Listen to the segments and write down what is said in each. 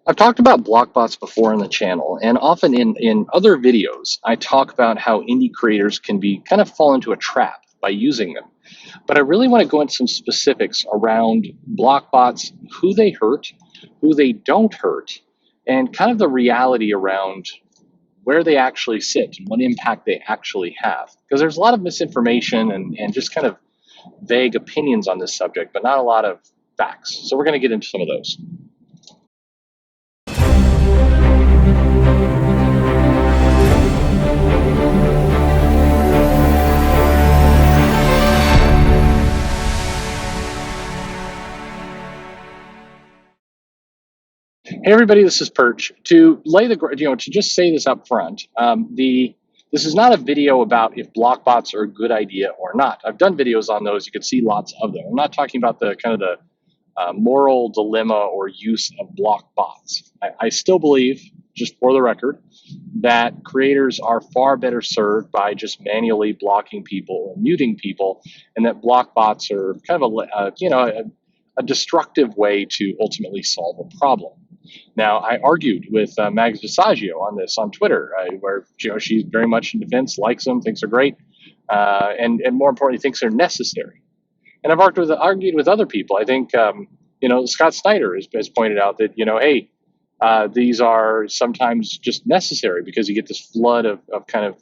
I've talked about blockbots before on the channel, and often in other videos, I talk about how indie creators can be kind of fall into a trap by using them. But I really want to go into some specifics around blockbots, who they hurt, who they don't hurt, and kind of the reality around where they actually sit and what impact they actually have. Because there's a lot of misinformation and just kind of vague opinions on this subject, but not a lot of facts. So we're going to get into some of those. Hey everybody, this is Perch. To lay the to just say this up front, this is not a video about if blockbots are a good idea or not. I've done videos on those. You can see lots of them. I'm not talking about the kind of the moral dilemma or use of blockbots. I still believe, just for the record, that creators are far better served by just manually blocking people or muting people, and that blockbots are kind of a destructive way to ultimately solve a problem. Now, I argued with Mags Visaggio on this on Twitter, where she's very much in defense, likes them, thinks they're great, and more importantly, thinks they're necessary. And I've argued with other people. I think Scott Snyder has pointed out that hey, these are sometimes just necessary because you get this flood of kind of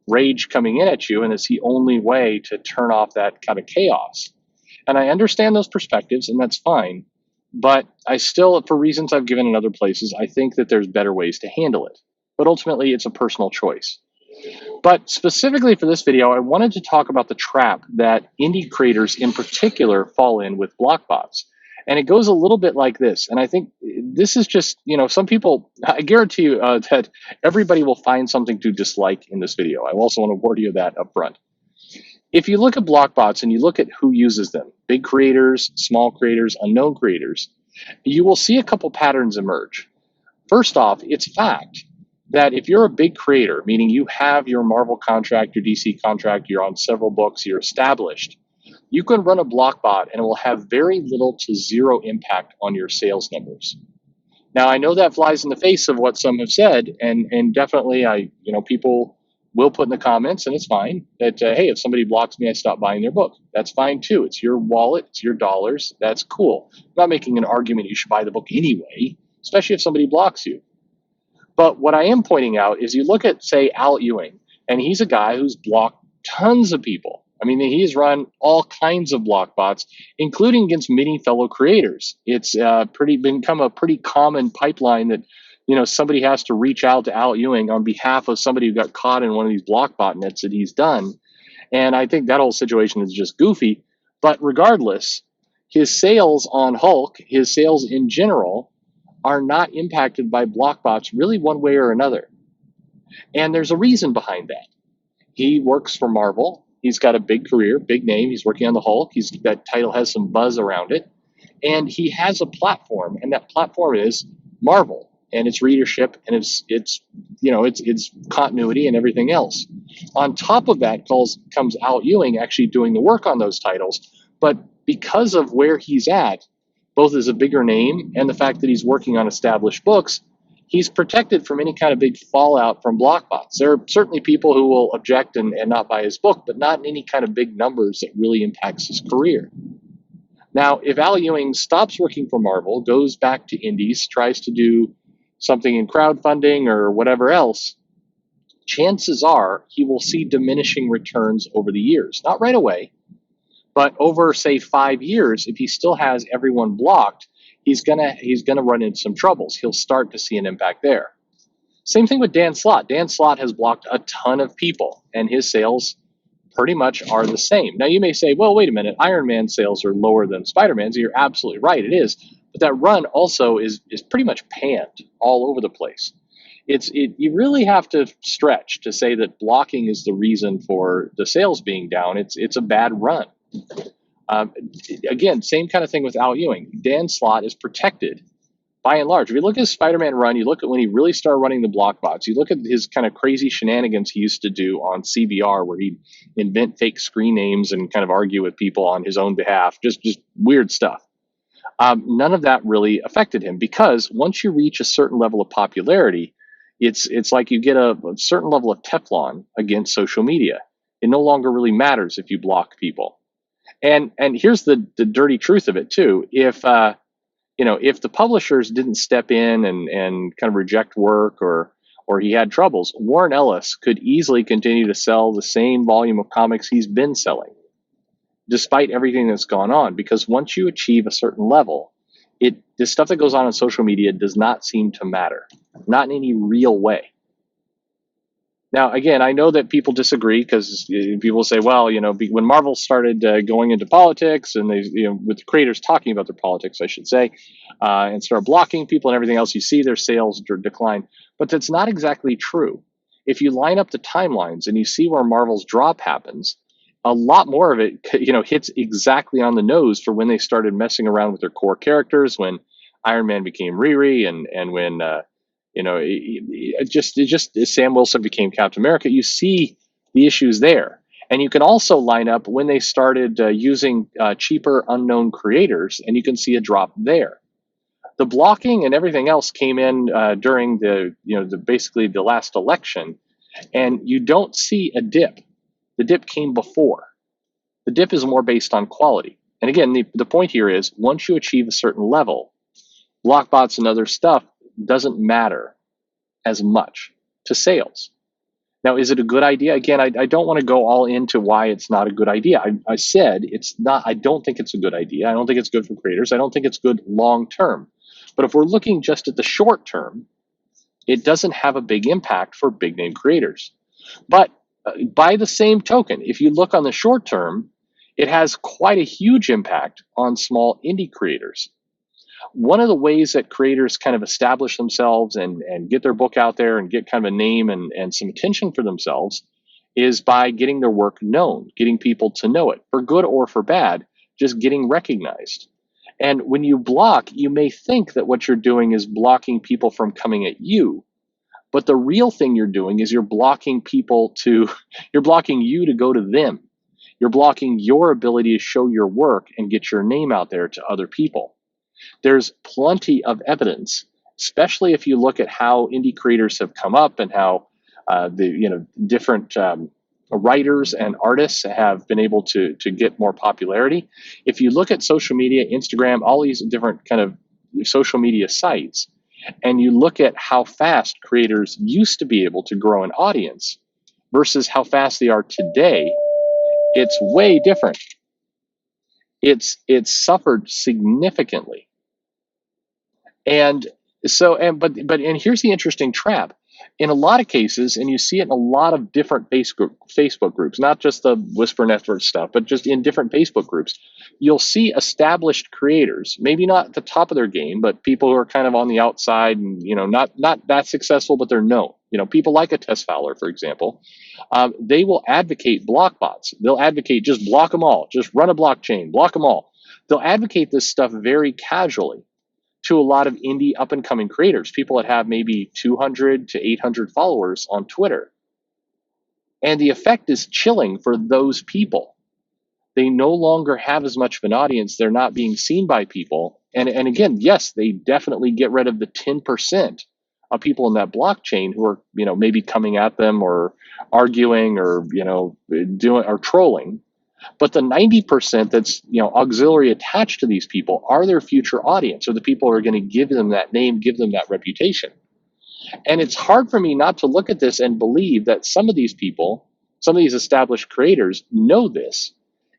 rage coming in at you, and it's the only way to turn off that kind of chaos. And I understand those perspectives, and that's fine. But I still, for reasons I've given in other places, I think that there's better ways to handle it. But ultimately, it's a personal choice. But specifically for this video, I wanted to talk about the trap that indie creators in particular fall in with blockbots. And it goes a little bit like this. And I think this is just, some people, I guarantee you that everybody will find something to dislike in this video. I also want to warn you of that up front. If you look at blockbots and you look at who uses them, big creators, small creators, unknown creators, you will see a couple patterns emerge. First off, it's fact that if you're a big creator, meaning you have your Marvel contract, your DC contract, you're on several books, you're established, you can run a blockbot and it will have very little to zero impact on your sales numbers. Now, I know that flies in the face of what some have said, and definitely people will put in the comments, and it's fine, that, hey, if somebody blocks me, I stop buying their book. That's fine too. It's your wallet, it's your dollars, that's cool. I'm not making an argument you should buy the book anyway, especially if somebody blocks you. But what I am pointing out is you look at, say, Al Ewing, and he's a guy who's blocked tons of people. I mean, he's run all kinds of block bots, including against many fellow creators. It's become a pretty common pipeline that somebody has to reach out to Al Ewing on behalf of somebody who got caught in one of these block bot nets that he's done. And I think that whole situation is just goofy. But regardless, his sales on Hulk, his sales in general, are not impacted by block bots really one way or another. And there's a reason behind that. He works for Marvel. He's got a big career, big name. He's working on the Hulk. That title has some buzz around it. And he has a platform, and that platform is Marvel and its readership and its continuity and everything else. On top of that comes Al Ewing actually doing the work on those titles. But because of where he's at, both as a bigger name and the fact that he's working on established books, he's protected from any kind of big fallout from blockbots. There are certainly people who will object and not buy his book, but not in any kind of big numbers that really impacts his career. Now, if Al Ewing stops working for Marvel, goes back to indies, tries to do something in crowdfunding or whatever else, chances are he will see diminishing returns over the years. Not right away, but over, say, 5 years, if he still has everyone blocked, he's gonna run into some troubles. He'll start to see an impact there. Same thing with Dan Slott. Dan Slott has blocked a ton of people, and his sales pretty much are the same. Now, you may say, well, wait a minute, Iron Man sales are lower than Spider-Man's. You're absolutely right, it is. But that run also is pretty much panned all over the place. You really have to stretch to say that blocking is the reason for the sales being down. It's a bad run. Again, same kind of thing with Al Ewing. Dan Slott is protected by and large. If you look at his Spider-Man run, you look at when he really started running the block bots, you look at his kind of crazy shenanigans he used to do on CBR, where he'd invent fake screen names and kind of argue with people on his own behalf, just weird stuff. None of that really affected him because once you reach a certain level of popularity, it's like you get a certain level of Teflon against social media. It no longer really matters if you block people. And here's the dirty truth of it too. If the publishers didn't step in and kind of reject work or he had troubles, Warren Ellis could easily continue to sell the same volume of comics he's been selling, despite everything that's gone on. Because once you achieve a certain level, the stuff that goes on social media does not seem to matter, not in any real way. Now, again, I know that people disagree because people say, well, when Marvel started going into politics and with the creators talking about their politics, I should say, and start blocking people and everything else, you see their sales decline. But that's not exactly true. If you line up the timelines and you see where Marvel's drop happens, a lot more of it, hits exactly on the nose for when they started messing around with their core characters, when Iron Man became Riri, and when Sam Wilson became Captain America. You see the issues there, and you can also line up when they started using cheaper unknown creators, and you can see a drop there. The blocking and everything else came in during basically the last election, and you don't see a dip. The dip came before. The dip is more based on quality. And again, the point here is once you achieve a certain level, blockbots and other stuff doesn't matter as much to sales. Now, is it a good idea? Again, I don't want to go all into why it's not a good idea. I said it's not. I don't think it's a good idea. I don't think it's good for creators. I don't think it's good long term. But if we're looking just at the short term, it doesn't have a big impact for big name creators. But by the same token, if you look on the short term, it has quite a huge impact on small indie creators. One of the ways that creators kind of establish themselves and get their book out there and get kind of a name and some attention for themselves is by getting their work known, getting people to know it, for good or for bad, just getting recognized. And when you block, you may think that what you're doing is blocking people from coming at you. But the real thing you're doing is you're blocking you to go to them. You're blocking your ability to show your work and get your name out there to other people. There's plenty of evidence, especially if you look at how indie creators have come up and how different writers and artists have been able to get more popularity. If you look at social media, Instagram, all these different kind of social media sites, and you look at how fast creators used to be able to grow an audience versus how fast they are today, it's way different. It's suffered significantly. And here's the interesting trap. In a lot of cases, and you see it in a lot of different Facebook groups, not just the Whisper Network stuff, but just in different Facebook groups, you'll see established creators, maybe not at the top of their game, but people who are kind of on the outside and not that successful, but they're known. People like a Tess Fowler, for example. They will advocate blockbots. They'll advocate just block them all, just run a blockchain, block them all. They'll advocate this stuff very casually to a lot of indie up-and-coming creators, people that have maybe 200 to 800 followers on Twitter. And the effect is chilling for those people. They no longer have as much of an audience. They're not being seen by people. And again, yes, they definitely get rid of the 10% of people in that blockchain who are, maybe coming at them or arguing or, doing or trolling. But the 90% that's auxiliary attached to these people are their future audience, or the people who are going to give them that name, give them that reputation. And it's hard for me not to look at this and believe that some of these people, some of these established creators know this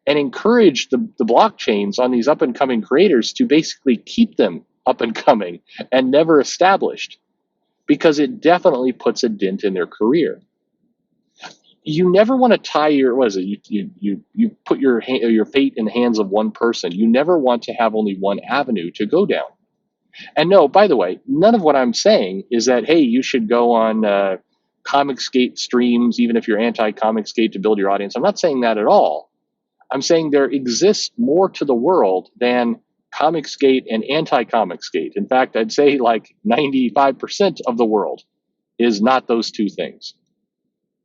and encourage the blockchains on these up and coming creators to basically keep them up and coming and never established, because it definitely puts a dent in their career. You never want to tie you put your fate in the hands of one person. You never want to have only one avenue to go down. And no, by the way, none of what I'm saying is that, hey, you should go on Comicsgate streams, even if you're anti-Comicsgate, to build your audience. I'm not saying that at all. I'm saying there exists more to the world than Comicsgate and anti-Comicsgate. In fact, I'd say like 95% of the world is not those two things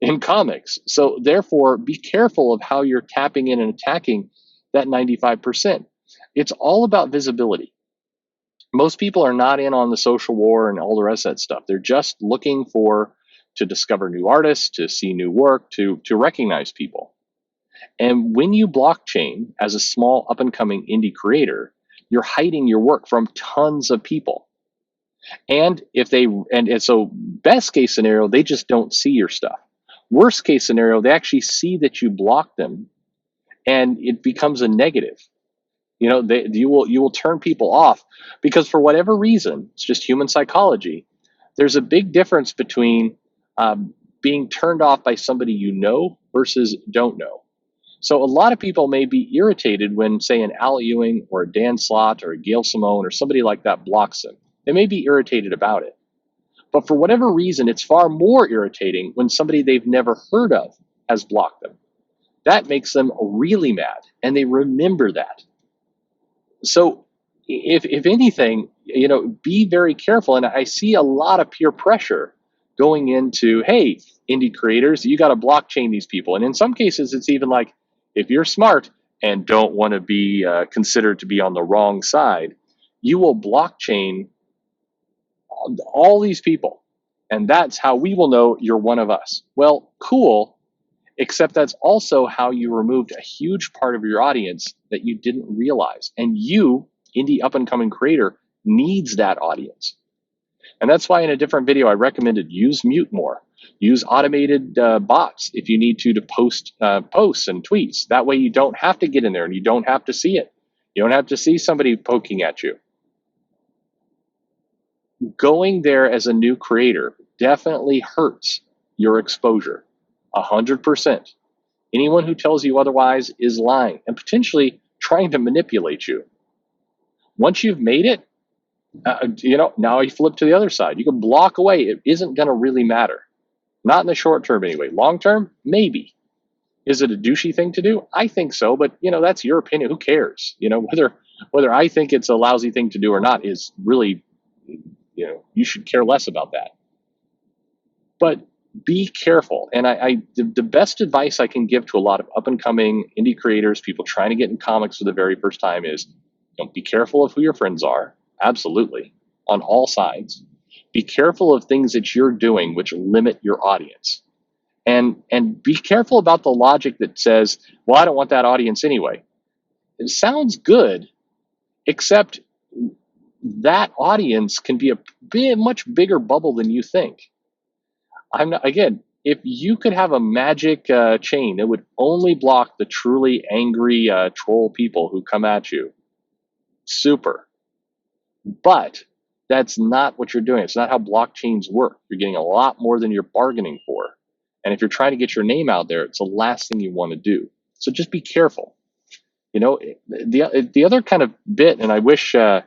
in comics. So therefore, be careful of how you're tapping in and attacking that 95%. It's all about visibility. Most people are not in on the social war and all the rest of that stuff. They're just looking to discover new artists, to see new work, to recognize people. And when you blockchain as a small up and coming indie creator, you're hiding your work from tons of people. And if they and so best case scenario, they just don't see your stuff. Worst case scenario, they actually see that you block them and it becomes a negative. You will turn people off because for whatever reason, it's just human psychology. There's a big difference between being turned off by somebody you know versus don't know. So a lot of people may be irritated when, say, an Al Ewing or a Dan Slott or a Gail Simone or somebody like that blocks them. They may be irritated about it. But for whatever reason, it's far more irritating when somebody they've never heard of has blocked them. That makes them really mad, and they remember that. So if anything, be very careful. And I see a lot of peer pressure going into, hey, indie creators, you got to blockchain these people. And in some cases, it's even like, if you're smart and don't want to be considered to be on the wrong side, you will blockchain all these people. And that's how we will know you're one of us. Well, cool. Except that's also how you removed a huge part of your audience that you didn't realize. And you, indie up and coming creator, needs that audience. And that's why in a different video, I recommended use mute more. Use automated bots if you need to post posts and tweets. That way you don't have to get in there and you don't have to see it. You don't have to see somebody poking at you. Going there as a new creator definitely hurts your exposure. 100%. Anyone who tells you otherwise is lying and potentially trying to manipulate you. Once you've made it, now you flip to the other side. You can block away. It isn't going to really matter. Not in the short term anyway. Long term, maybe. Is it a douchey thing to do? I think so, but that's your opinion. Who cares? Whether I think it's a lousy thing to do or not is really, you should care less about that. But be careful. And the best advice I can give to a lot of up and coming indie creators, people trying to get in comics for the very first time is, be careful of who your friends are. Absolutely. On all sides. Be careful of things that you're doing which limit your audience. And be careful about the logic that says, well, I don't want that audience anyway. It sounds good, except that audience can be a much bigger bubble than you think. Again, if you could have a magic chain that would only block the truly angry troll people who come at you, super. But that's not what you're doing. It's not how blockchains work. You're getting a lot more than you're bargaining for. And if you're trying to get your name out there, it's the last thing you want to do. So just be careful. The other kind of bit, and I wish, I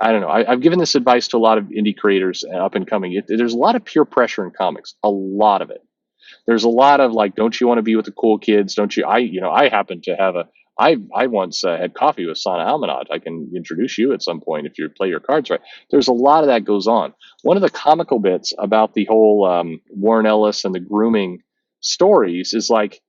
don't know, I've given this advice to a lot of indie creators up and coming. There's a lot of peer pressure in comics, a lot of it. There's a lot of like, don't you want to be with the cool kids? Don't you? I happen to have I once had coffee with Sana Almanat. I can introduce you at some point if you play your cards right. There's a lot of that goes on. One of the comical bits about the whole Warren Ellis and the grooming stories is like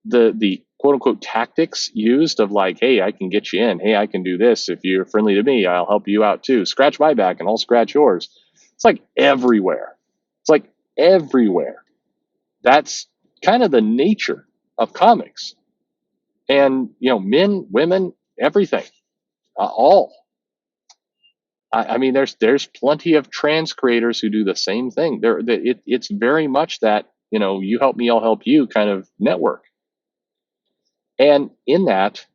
the quote unquote tactics used of like, hey, I can get you in. Hey, I can do this. If you're friendly to me, I'll help you out too. Scratch my back and I'll scratch yours. It's like everywhere. It's like everywhere. That's kind of the nature of comics. And, men, women, everything, all. I mean, there's plenty of trans creators who do the same thing. It's very much that, you help me, I'll help you kind of network. And in that,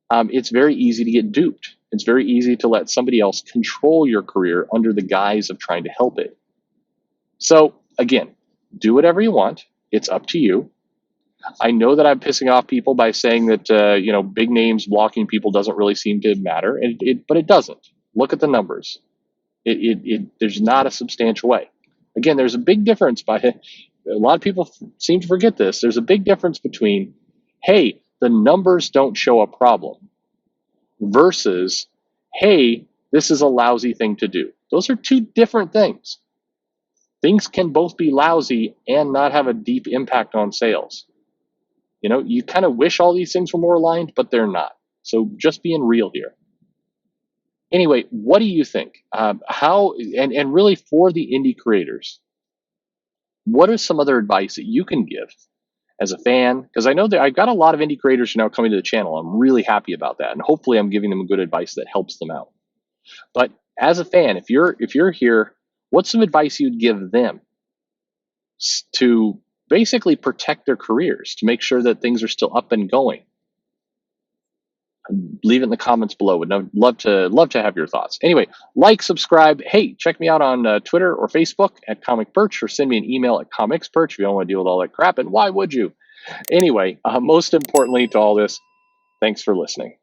it's very easy to get duped. It's very easy to let somebody else control your career under the guise of trying to help it. So again, do whatever you want. It's up to you. I know that I'm pissing off people by saying that, big names blocking people doesn't really seem to matter, but it doesn't. Look at the numbers. There's not a substantial way. Again, there's a big difference a lot of people seem to forget this. There's a big difference between, hey, the numbers don't show a problem versus, hey, this is a lousy thing to do. Those are two different things. Things can both be lousy and not have a deep impact on sales. You kind of wish all these things were more aligned, but they're not. So just being real here. Anyway, what do you think? How and really for the indie creators, what is some other advice that you can give as a fan? Because I know that I've got a lot of indie creators now coming to the channel. I'm really happy about that, and hopefully, I'm giving them good advice that helps them out. But as a fan, if you're here, what's some advice you'd give them to basically protect their careers, to make sure that things are still up and going? Leave it in the comments below. Would love to have your thoughts. Anyway, like, subscribe. Hey, check me out on Twitter or Facebook at Comic Perch, or send me an email at comicsperch if you don't want to deal with all that crap. And why would you? Anyway, most importantly to all this, thanks for listening.